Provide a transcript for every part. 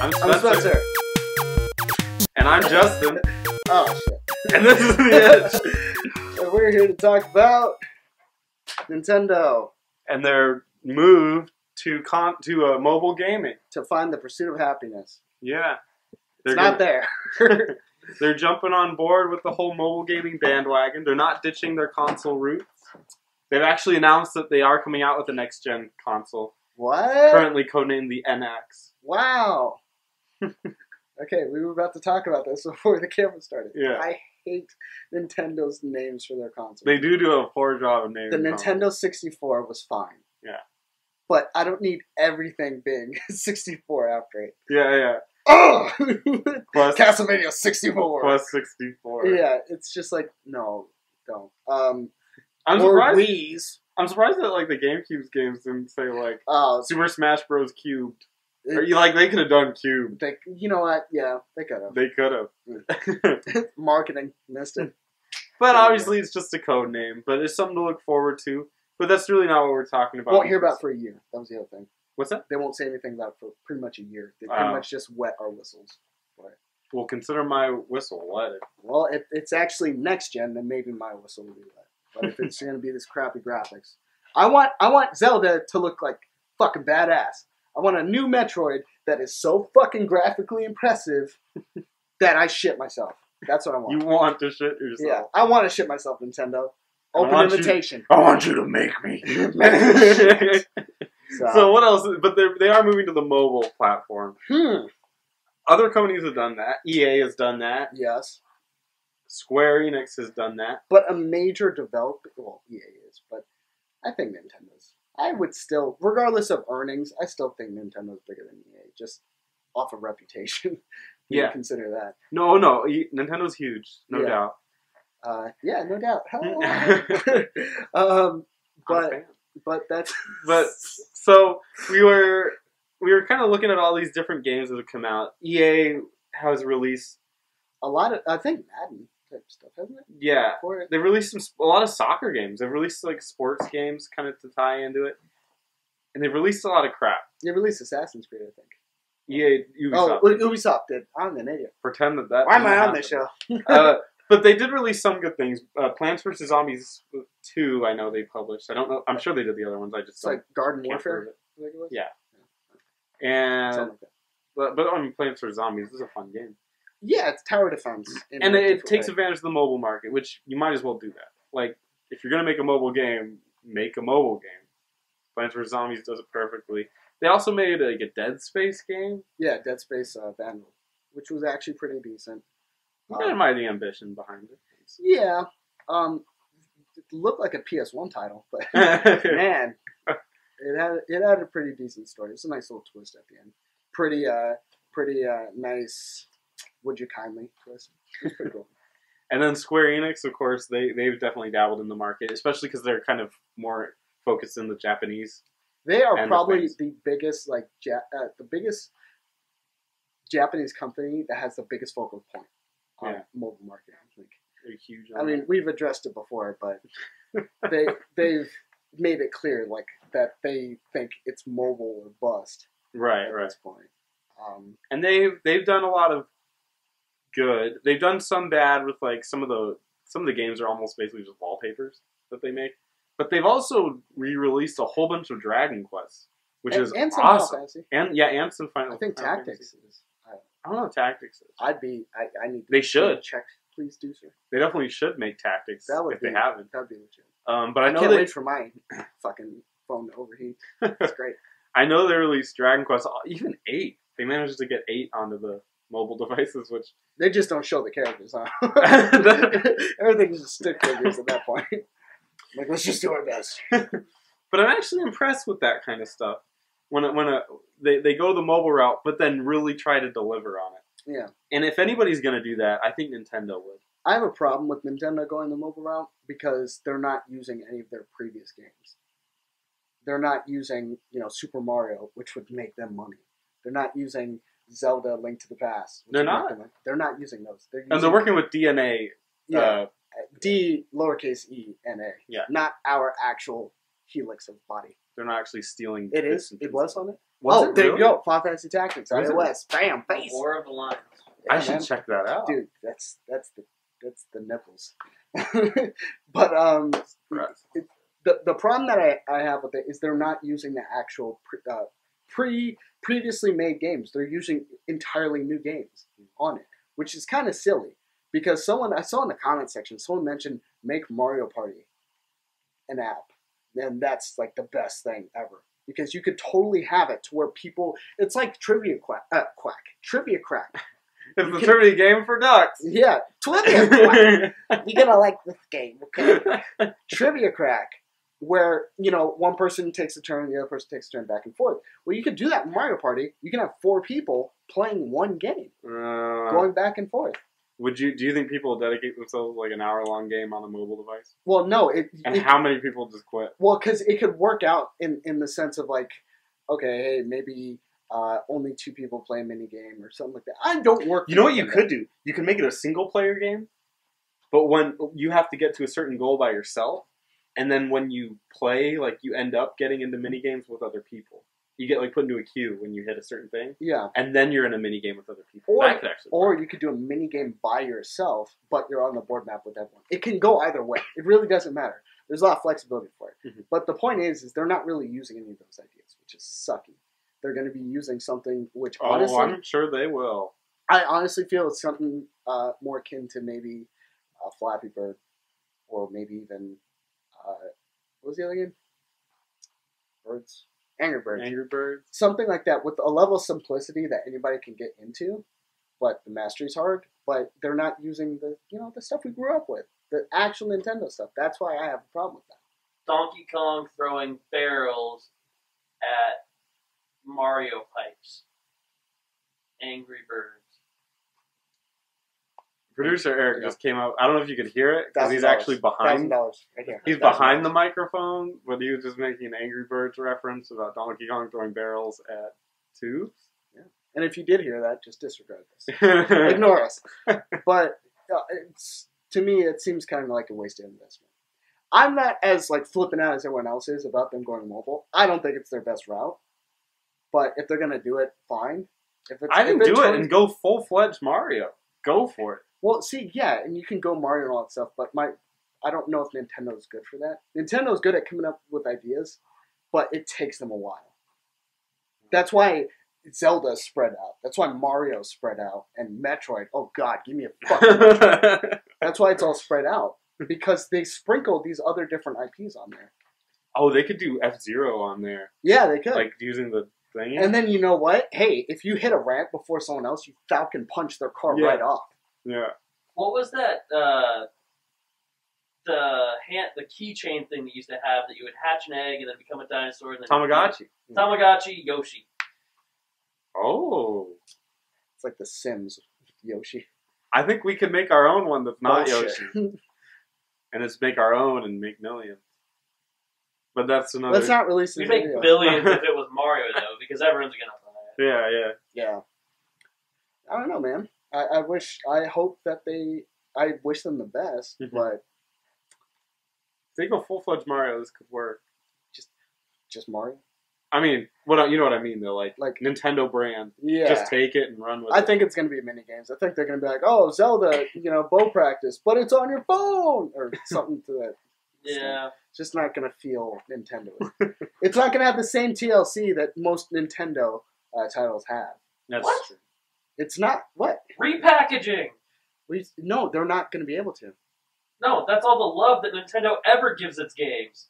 I'm I'm Spencer. And I'm Justin. Oh, shit. And this is The Edge. And we're here to talk about Nintendo. And their move to mobile gaming. To find the pursuit of happiness. Yeah. It's not there. They're jumping on board with the whole mobile gaming bandwagon. They're not ditching their console roots. They've actually announced that they are coming out with a next-gen console. What? Currently codenamed the NX. Wow. Okay, we were about to talk about this before the camera started. Yeah. I hate Nintendo's names for their consoles. They do a poor job of naming The Nintendo consoles. 64 was fine. Yeah. But I don't need everything being 64 upgrade. Yeah. Oh! Plus Castlevania 64. Plus 64. Yeah, it's just like, no, don't. I'm or surprised. Wii's. I'm surprised that like the GameCube's games didn't say like Oh, Super Smash Bros. Cubed. Or, like they could have done Cubed. You know what? Yeah, they could have. They could have. Marketing missed it. But obviously, it's just a code name. But it's something to look forward to. But that's really not what we're talking about. Won't hear about it for a year. That was the other thing. What's that? They won't say anything about it for pretty much a year. They pretty much just wet our whistles. But, well, consider my whistle wet. Well, if it's actually next gen, then maybe my whistle will be wet. But if it's going to be this crappy graphics, I want Zelda to look like fucking badass. I want a new Metroid that is so fucking graphically impressive that I shit myself. That's what I want. You want to shit yourself? Yeah, I want to shit myself, Nintendo. Open invitation. I want you to make me. So what else? But they are moving to the mobile platform. Other companies have done that. EA has done that. Yes. Square Enix has done that. But a major developer, well, EA is, but I think Nintendo's. I would still, regardless of earnings, I still think Nintendo's bigger than EA, just off of reputation. Yeah. Consider that. No, Nintendo's huge, no doubt. Yeah, no doubt. But that's so we were kind of looking at all these different games that have come out. EA has released a lot of, I think, Madden type stuff, hasn't it? Yeah, they released a lot of soccer games. They've released like sports games kind of to tie into it, and they've released a lot of crap. They released Assassin's Creed, I think. EA, Ubisoft. Oh, Ubisoft did. I'm an idiot. Pretend that. Why am I on this show? But they did release some good things. Plants vs. Zombies 2, I know they published. I don't know. I'm sure they did the other ones. I just it's like Garden Warfare. Yeah. And but I mean, Plants vs. Zombies is a fun game. Yeah, it's tower defense. And it takes advantage of the mobile market, which you might as well do that. Like, if you're going to make a mobile game, make a mobile game. Plants vs. Zombies does it perfectly. They also made like a Dead Space game. Yeah, Dead Space Vandal, which was actually pretty decent. I admire the ambition behind it. Yeah. It looked like a PS1 title, but man, it had a pretty decent story. It's a nice little twist at the end. Pretty nice. Would you kindly twist? It's pretty cool. And then Square Enix, of course, they've definitely dabbled in the market, especially because they're kind of more focused in the Japanese. They are probably the biggest, the biggest Japanese company that has the biggest focal point on mobile marketing. They're huge. I mean, we've addressed it before, but they've made it clear that they think it's mobile or bust. Right. At this point. And they've done a lot of good. They've done some bad with like some of the games are almost basically just wallpapers that they make. But they've also re-released a whole bunch of Dragon Quests, which is and some awesome. Final Fantasy. And some Final. I think Tactics is. I don't know what Tactics is. I need. To they should check. Please do, sir. They definitely should make Tactics if they haven't. That'd be legit. But I know can't wait for my fucking phone to overheat. It's great. I know they released Dragon Quest, even 8. They managed to get 8 onto the mobile devices, which they just don't show the characters, huh? Everything's just stick figures at that point. Like, let's just do our best. But I'm actually impressed with that kind of stuff. When they go the mobile route, but then really try to deliver on it. Yeah. And if anybody's going to do that, I think Nintendo would. I have a problem with Nintendo going the mobile route because they're not using any of their previous games. They're not using, Super Mario, which would make them money. They're not using Zelda: Link to the Past. They're not? They're not using those. And they're working with DNA. Yeah. D, lowercase e, N-A. Yeah. Not our actual helix of body. They're not actually stealing. It is? It was on it? Was it there really? you go. Final Fantasy Tactics. Was it? iOS. Bam. The Face. War of Alliance. I Yeah, should man. check that out. Dude, that's the nipples. But Right. the problem that I have with it is they're not using the actual previously made games. They're using entirely new games on it, which is kind of silly because I saw in the comment section someone mentioned make Mario Party an app, and that's like the best thing ever because you could totally have it to where people. It's like Trivia Crack. It's the trivia game for ducks. Yeah, Trivia Crack. You're gonna like this game, okay? Trivia Crack, where one person takes a turn, the other person takes a turn, back and forth. Well, you could do that in Mario Party. You can have 4 people playing one game, going back and forth. Do you think people will dedicate themselves like an hour-long game on a mobile device? Well, no. How many people just quit? Well, because it could work out in the sense of like, okay, hey, maybe only 2 people play a mini game or something like that. I don't work. You know what you could do? You can make it a single-player game, but when you have to get to a certain goal by yourself, and then when you play, like you end up getting into mini games with other people. You get like put into a queue when you hit a certain thing. Yeah. And then you're in a mini game with other people. Or you could do a mini game by yourself, but you're on the board map with everyone. It can go either way. It really doesn't matter. There's a lot of flexibility for it. Mm-hmm. But the point is they're not really using any of those ideas, which is sucky. They're going to be using something which honestly... I'm sure they will. I honestly feel it's something more akin to maybe Flappy Bird, or maybe even... what was the other game? Birds. Angry Birds. Something like that with a level of simplicity that anybody can get into, but the mastery's hard. But they're not using the stuff we grew up with, the actual Nintendo stuff. That's why I have a problem with that. Donkey Kong throwing barrels at Mario pipes. Angry Birds. Producer Eric just came out. I don't know if you could hear it because he's actually behind. $1,000 right here. He's behind the microphone, but he was just making an Angry Birds reference about Donkey Kong throwing barrels at tubes. Yeah. And if you did hear that, just disregard this. Ignore us. But to me, it seems kind of like a wasted investment. I'm not as flipping out as everyone else is about them going mobile. I don't think it's their best route. But if they're gonna do it, fine. I didn't do it and go full-fledged Mario. Go for it. Well, see, yeah, and you can go Mario and all that stuff, but I don't know if Nintendo's good for that. Nintendo's good at coming up with ideas, but it takes them a while. That's why Zelda's spread out. That's why Mario's spread out. And Metroid, oh god, give me a fucking Metroid. That's why it's all spread out. Because they sprinkled these other different IPs on there. Oh, they could do F-Zero on there. Yeah, they could. Like, using the thing. And then, you know what? Hey, if you hit a ramp before someone else, you Falcon punch their car right off. Yeah. What was that, the keychain thing that you used to have that you would hatch an egg and then become a dinosaur? And then Tamagotchi. Tamagotchi, Yoshi. Oh. It's like the Sims with Yoshi. I think we could make our own one that's not Yoshi. And it's make our own and make millions. But that's another... Let's not release this We'd make billions if it was Mario, though, because everyone's going to buy it. Yeah. I don't know, man. I wish them the best, but... If they go full-fledged Mario, this could work. Just Mario? I mean, you know what I mean, though. Like Nintendo brand. Yeah. Just take it and run with it. I think it's going to be mini games. I think they're going to be like, oh, Zelda, bow practice, but it's on your phone! Or something to that. Yeah. It's just not going to feel Nintendo. It's not going to have the same TLC that most Nintendo titles have. That's true. It's not. What? Repackaging! No, they're not going to be able to. No, that's all the love that Nintendo ever gives its games.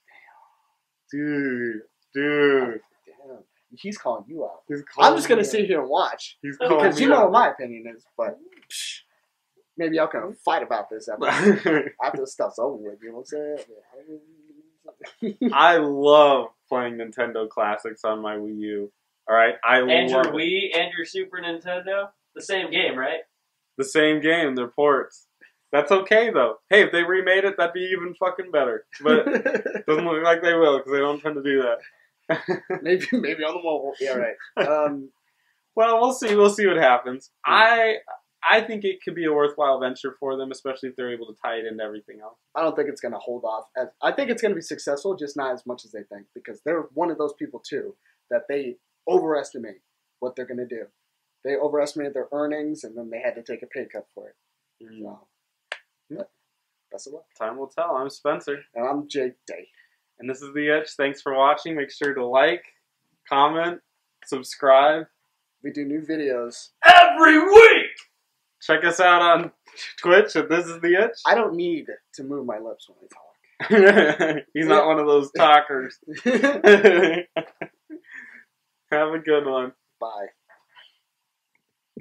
Dude. Damn. He's calling you out. I'm just going to sit here and watch. Because you know what my opinion is, but maybe y'all can fight about this after this stuff's over with. You know what I'm saying? I love playing Nintendo classics on my Wii U. Alright? And your Wii and your Super Nintendo? The same game, right? The same game. They're ports. That's okay, though. Hey, if they remade it, that'd be even fucking better. But it doesn't look like they will, because they don't tend to do that. maybe on the mobile. Yeah, right. Well, we'll see. We'll see what happens. I think it could be a worthwhile venture for them, especially if they're able to tie it into everything else. I don't think it's going to hold off. I think it's going to be successful, just not as much as they think, because they're one of those people, too, that they overestimate what they're going to do. They overestimated their earnings, and then they had to take a pay cut for it. So, but best of luck. Time will tell. I'm Spencer. And I'm Jake Day. And this is The Itch. Thanks for watching. Make sure to like, comment, subscribe. We do new videos every week. Check us out on Twitch at This Is The Itch. I don't need to move my lips when I talk. He's not one of those talkers. Have a good one. Bye.